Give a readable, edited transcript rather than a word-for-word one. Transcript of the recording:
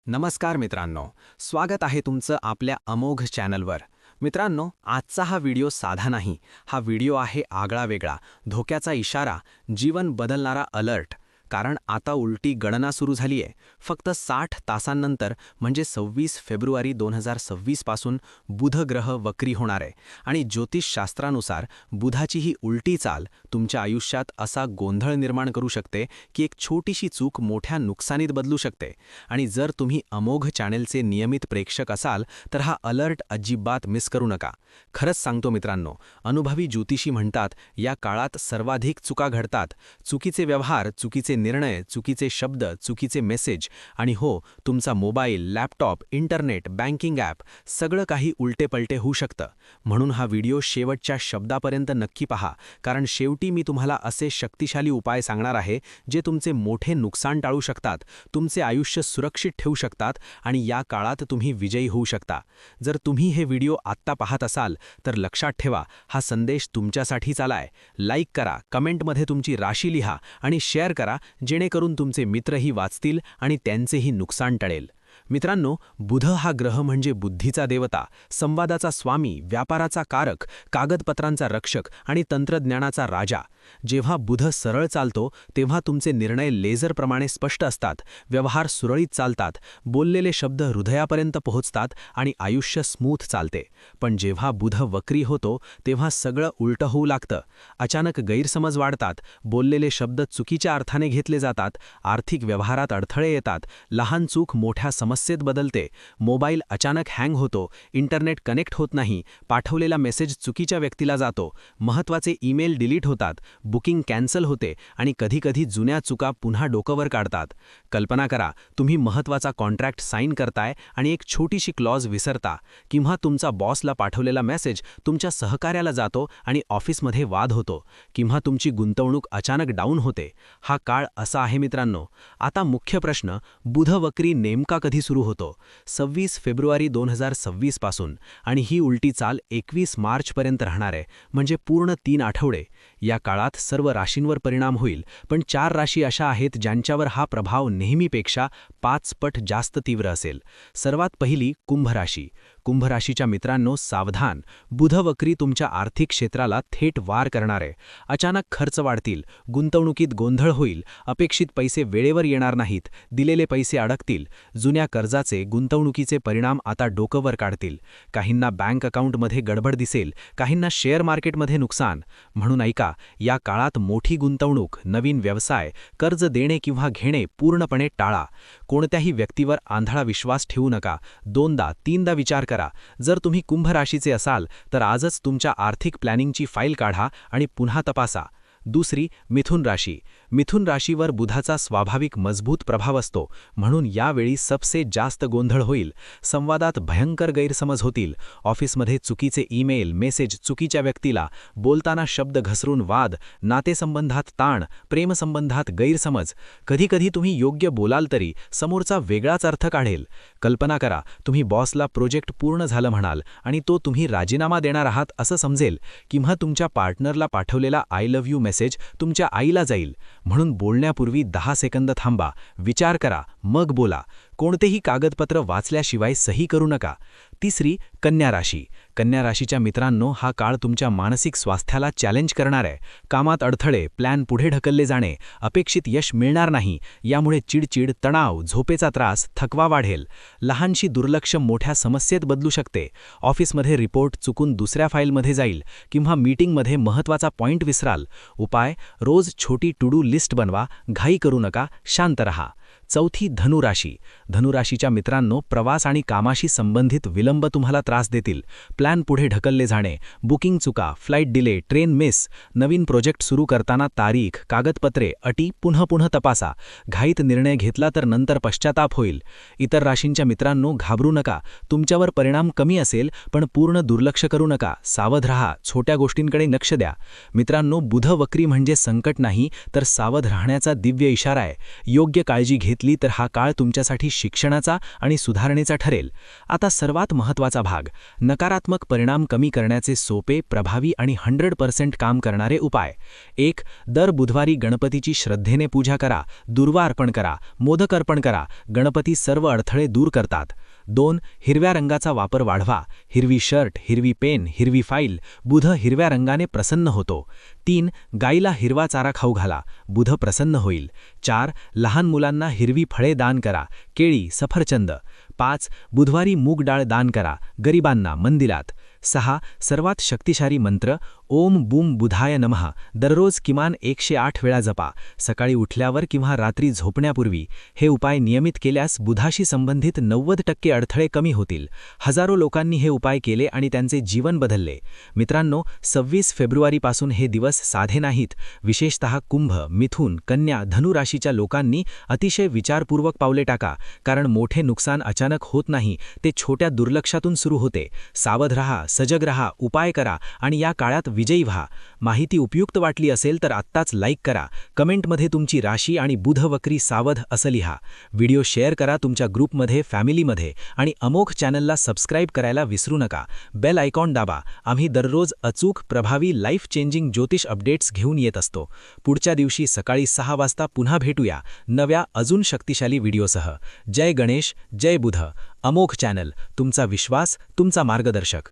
नमस्कार मित्रांनो, स्वागत आहे तुमचं आपल्या अमोघ चॅनलवर. मित्रांनो, आजचा हा व्हिडिओ साधा नाही. हा व्हिडिओ आहे आगळा वेगळा, धोक्याचा इशारा, जीवन बदलणारा अलर्ट. कारण आता उलटी गणना सुरू झाली आहे. फक्त 60 तासांनंतर म्हणजे 26 फेब्रुवारी 2026 पासून बुध ग्रह वक्री होणार आहे आणि ज्योतिषशास्त्रानुसार बुधाची ही उलटी चाल तुमच्या आयुष्यात असा गोंधळ निर्माण करू शकते की एक छोटीशी चूक मोठ्या नुकसानीत बदलू शकते. आणि जर तुम्ही अमोघ चॅनेलचे नियमित प्रेक्षक असाल तर हा अलर्ट अजिबात मिस करू नका. खरंच सांगतो मित्रांनो, अनुभवी ज्योतिषी म्हणतात या काळात सर्वाधिक चुका घडतात. चुकीचे व्यवहार, चुकीचे निर्णय, चुकीचे शब्द, चुकीचे मेसेज आणि हो, तुमचा mobile, laptop, internet, banking app सगळं काही उलटेपलटे होऊ शकतं. म्हणून हा व्हिडिओ शेवटच्या शब्दापर्यंत नक्की पहा, कारण शेवटी मी तुम्हाला असे शक्तिशाली उपाय सांगणार आहे जे तुमचे मोठे नुकसान टाळू शकतात, तुमचे आयुष्य सुरक्षित ठेवू शकतात आणि या काळात तुम्ही विजयी होऊ शकता. जर तुम्ही हे व्हिडिओ आत्ता पाहत असाल तर लक्षात ठेवा, हा संदेश तुमच्यासाठीच आलाय. लाईक करा, कमेंटमध्ये तुमची राशी लिहा आणि शेअर करा, जेणेकरून तुमचे मित्रही वाचतील आणि त्यांचेही नुकसान टळेल. मित्रांनो, बुध हा ग्रह म्हणजे बुद्धीचा देवता, संवादाचा स्वामी, व्यापाराचा कारक, कागदपत्रांचा रक्षक आणि तंत्रज्ञानाचा राजा. जेव्हा बुध सरळ चालतो तेव्हा तुमचे निर्णय लेझरप्रमाणे स्पष्ट असतात, व्यवहार सुरळीत चालतात, बोललेले शब्द हृदयापर्यंत पोहोचतात आणि आयुष्य स्मूथ चालते. पण जेव्हा बुध वक्री होतो तेव्हा सगळं उलटं होऊ लागतं. अचानक गैरसमज वाढतात, बोललेले शब्द चुकीच्या अर्थाने घेतले जातात, आर्थिक व्यवहारात अडथळे येतात, लहान चूक मोठ्या समस्येत बदलते, मोबाईल अचानक हँग होतो, इंटरनेट कनेक्ट होत नाही, पाठवलेला मेसेज चुकीच्या व्यक्तीला जातो, महत्त्वाचे ईमेल डिलीट होतात, बुकिंग कॅन्सल होते आणि कधीकधी जुन्या चुका पुन्हा डोकंवर काढतात. कल्पना करा, तुम्ही महत्त्वाचा कॉन्ट्रॅक्ट साईन करताय आणि एक छोटीशी क्लॉज विसरता, किंवा तुमचा बॉसला पाठवलेला मेसेज तुमच्या सहकार्याला जातो आणि ऑफिसमध्ये वाद होतो, किंवा तुमची गुंतवणूक अचानक डाऊन होते. हा काळ असा आहे मित्रांनो. आता मुख्य प्रश्न, बुध वक्री नेमका कधी सुरू होतो? 26 फेब्रुवारी 2026 पासून, आणि ही उलटी चाल 21 मार्चपर्यंत राहणार आहे, म्हणजे पूर्ण 3 आठवडे. या काळात सर्व राशींवर परिणाम होईल, पण 4 राशी अशा आहेत ज्यांच्यावर हा प्रभाव नेहमीपेक्षा 5 पट जास्त तीव्र असेल. सर्वात पहिली कुंभ राशी. कुंभ राशीच्या मित्रांनो, सावधान. बुध वक्री तुमच्या आर्थिक क्षेत्राला थेट वार करणार आहे. अचानक खर्च वाढतील, गुंतवणुकीत गोंधळ होईल, अपेक्षित पैसे वेळेवर येणार नाहीत, दिलेले पैसे अडकतील, जुन्या कर्जाचे, गुंतवणुकीचे परिणाम आता डोकंवर काढतील. काहींना बँक अकाउंटमध्ये गडबड दिसेल, काहींना शेअर मार्केटमध्ये नुकसान. म्हणून ऐका, या काळात मोठी गुंतवणूक, नवीन व्यवसाय, कर्ज देणे किंवा घेणे पूर्णपणे टाळा. कोणत्याही व्यक्तीवर आंधळा विश्वास ठेवू नका. 2दा 3दा विचार करा. जर तुम्ही कुंभ राशीचे असाल तर आजच तुमच्या आर्थिक प्लॅनिंगची फाईल काढा आणि पुन्हा तपासा. दुसरी मिथुन राशी. मिथुन राशीवर बुधाचा स्वाभाविक मजबूत प्रभाव असतो, म्हणून यावेळी सबसे जास्त गोंधळ होईल. संवादात भयंकर गैरसमज होतील, ऑफिसमध्ये चुकीचे ईमेल, मेसेज चुकीच्या व्यक्तीला, बोलताना शब्द घसरून वाद, नातेसंबंधात ताण, प्रेमसंबंधात गैरसमज. कधीकधी तुम्ही योग्य बोलाल तरी समोरचा वेगळाच अर्थ काढेल. कल्पना करा, तुम्ही बॉसला प्रोजेक्ट पूर्ण झालं म्हणाल आणि तो तुम्ही राजीनामा देणार आहात असं समजेल, किंवा तुमच्या पार्टनरला पाठवलेला आय लव्ह यू मेसेज तुमच्या आईला जाईल. म्हणून बोलण्यापूर्वी 10 सेकंद थांबा, विचार करा, मग बोला. कोणतेही कागदपत्र वाचल्याशिवाय सही करू नका. तिसरी कन्या राशी. कन्या राशीच्या मित्रांनो, हा काळ तुमच्या मानसिक स्वास्थ्याला चॅलेंज करणार आहे. कामात अडथळे, प्लॅन पुढे ढकलले जाणे, अपेक्षित यश मिळणार नाही, यामुळे चिडचिड, तणाव, झोपेचा त्रास, थकवा वाढेल. लहानशी दुर्लक्ष मोठ्या समस्येत बदलू शकते. ऑफिसमध्ये रिपोर्ट चुकून दुसऱ्या फाईलमध्ये जाईल, किंवा मीटिंगमध्ये महत्त्वाचा पॉइंट विसराल. उपाय, रोज छोटी टू डू लिस्ट बनवा, घाई करू नका, शांत रहा. चौथी धनुराशी. धनुराशीच्या मित्रांनो, प्रवास आणि कामाशी संबंधित विलंब तुम्हाला त्रास देतील. प्लॅन पुढे ढकलले जाणे, बुकिंग चुका, फ्लाईट डिले, ट्रेन मिस. नवीन प्रोजेक्ट सुरू करताना तारीख, कागदपत्रे, अटी पुन्हा तपासा. घाईत निर्णय घेतला तर नंतर पश्चाताप होईल. इतर राशींच्या मित्रांनो, घाबरू नका. तुमच्यावर परिणाम कमी असेल, पण पूर्ण दुर्लक्ष करू नका. सावध रहा, छोट्या गोष्टींकडे लक्ष द्या. मित्रांनो, बुध वक्री म्हणजे संकट नाही तर सावध राहण्याचा दिव्य इशारा आहे. योग्य काळजी घेतली घेतली तर हा काळ तुमच्यासाठी शिक्षणाचा आणि सुधारणेचा ठरेल. आता सर्वात महत्त्वाचा भाग, नकारात्मक परिणाम कमी करण्याचे सोपे, प्रभावी आणि 100% काम करणारे उपाय. 1. दर बुधवारी गणपतीची श्रद्धेने पूजा करा, दुर्वा अर्पण करा, मोदक अर्पण करा. गणपती सर्व अडथळे दूर करतात. 2. हिरव्या रंगाचा वापर वाढवा. हिरवी शर्ट, हिरवी पेन, हिरवी फाईल. बुध हिरव्या रंगाने प्रसन्न होतो. 3. गाईला हिरवा चारा खाऊ घाला. बुध प्रसन्न होईल. 4. लहान मुलांना हिरवी फळे दान करा, केळी, सफरचंद. 5. बुधवारी मूग डाळ दान करा, गरिबांना, मंदिरात. 6. सर्वात शक्तिशाली मंत्र ओम बूम बुधाय नमः दररोज किमान 108 वेळा जपा, सकाळी उठल्यावर किंवा रात्री झोपण्यापूर्वी. हे उपाय नियमित केल्यास बुधाशी संबंधित 90% अडथळे कमी होतील. हजारो लोकांनी हे उपाय केले आणि त्यांचे जीवन बदलले. मित्रांनो, 26 फेब्रुवारीपासून हे दिवस साधे नाहीत. विशेषतः कुंभ, मिथुन, कन्या, धनु राशीच्या लोकांनी अतिशय विचारपूर्वक पावले टाका, कारण मोठे नुकसान अचानक होत नाही, ते छोट्या दुर्लक्षातून सुरू होते. सावध रहा, सजग रहा, उपाय करा आणि या काळात विजयी व्हा. माहिती उपयुक्त वाटली असेल तर आत्ताच लाईक करा. कमेंटमध्ये तुमची राशी आणि बुध वक्री सावध असं लिहा. व्हिडिओ शेअर करा तुमच्या ग्रुपमध्ये, फॅमिलीमध्ये आणि अमोघ चॅनलला सबस्क्राईब करायला विसरू नका. बेल आयकॉन दाबा. आम्ही दररोज अचूक, प्रभावी, लाईफ चेंजिंग ज्योतिष अपडेट्स घेऊन येत असतो. पुढच्या दिवशी सकाळी 6 वाजता पुन्हा भेटूया नव्या अजून शक्तिशाली व्हिडिओसह. जय गणेश, जय बुध. अमोघ चॅनल, तुमचा विश्वास, तुमचा मार्गदर्शक.